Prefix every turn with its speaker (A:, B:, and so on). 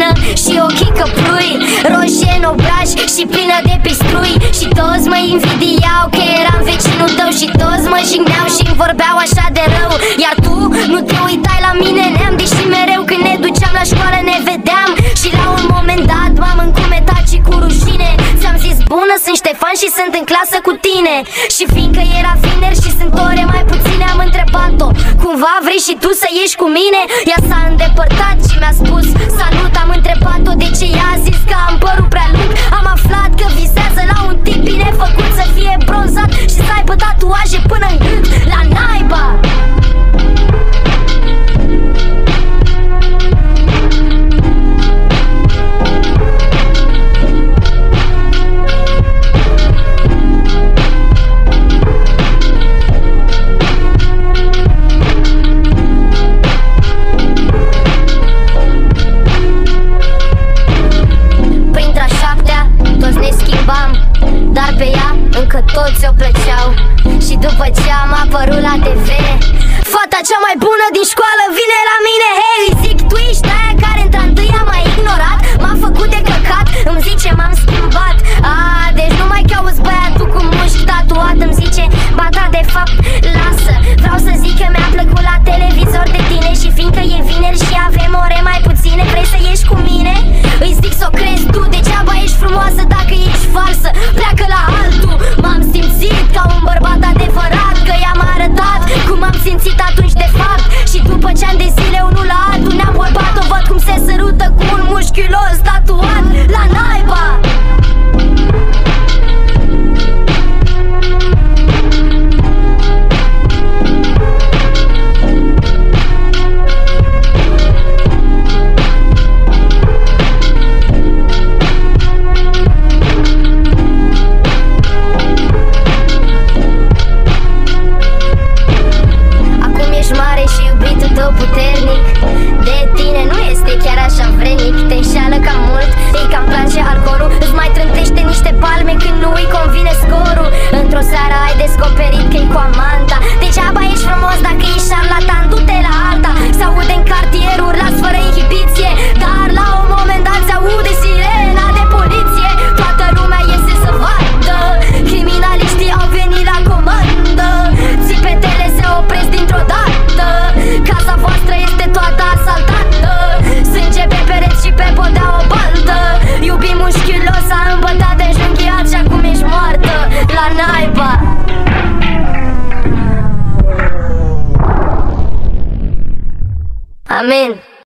A: bună și ochii căprui, roșie în obraj și plină de pistrui. Și toți mă invidiau că eram vecinul tău și toți mă jigneau și îmi vorbeau așa de rău. Iar tu nu te uitai la mine, neam, deși mereu când ne duceam la școală ne vedeam. Și la un moment dat m-am încumetat și cu rușine ți-am zis bună, sunt Ștefan și sunt în clasă cu tine. Și fiindcă era vineri și sunt ore mai puține, am întrebat-o, cumva vrei și tu să ieși cu mine? Ea s-a îndepărtat și mi-a spus salut. Am întrebat-o de ce, ea a zis că am părul prea lung. Am aflat că visează la un tip bine făcut, să fie bronzat și să aibă tatuaje până în gât. La naiba! Dar pe ea încă toți o plăceau. Și după ce am apărut la TV, fata cea mai bună din școală vine la mine. Hei, îi zic, tu ești aia care într-a întâia m-a ignorat, m-a făcut de căcat, îmi zice m-am schimbat. Deci nu mai cauți băiatul cu mușchi tatuat. Îmi zice, ba da, de fapt, lasă, vreau să zic că mi-a plăcut la televizor de tine. Și fiindcă e vineri și avem ore mai puține, vrei să ieși cu mine? Îi zic, s-o crezi tu, degeaba ești frumoasă dacă ești falsă, pleacă la altul. M-am simțit ca un bărbat adevărat, că i-am arătat cum am simțit atunci de fapt. Și după ce ani de zile unul la altul ne-am bărbat, o văd cum se sărută cu un mușchiulos tatuat. La naiba! Puternic, de tine nu este chiar așa vrenic. Te înșeală cam mult, îi cam place alcoolul, îți mai trântește niște palme când nu îi convine scorul. Într-o seară ai descoperit că-i cu amanta. Degeaba ești frumos dacă ești șarlatan, du-te la alta. S-aude în cartier urlați fără inhibiție, dar la un moment dat se aude sirena de poliție. Toată lumea iese să vadă, criminaliștii au venit la comandă. Țipetele se opresc dintr-o dată, casa voastră este toată asaltată. Sânge pe pereți și pe podea o baltă. Iubim mușchiulos, a îmbătat de junghiat și acum ești moartă. La naiba! Amin.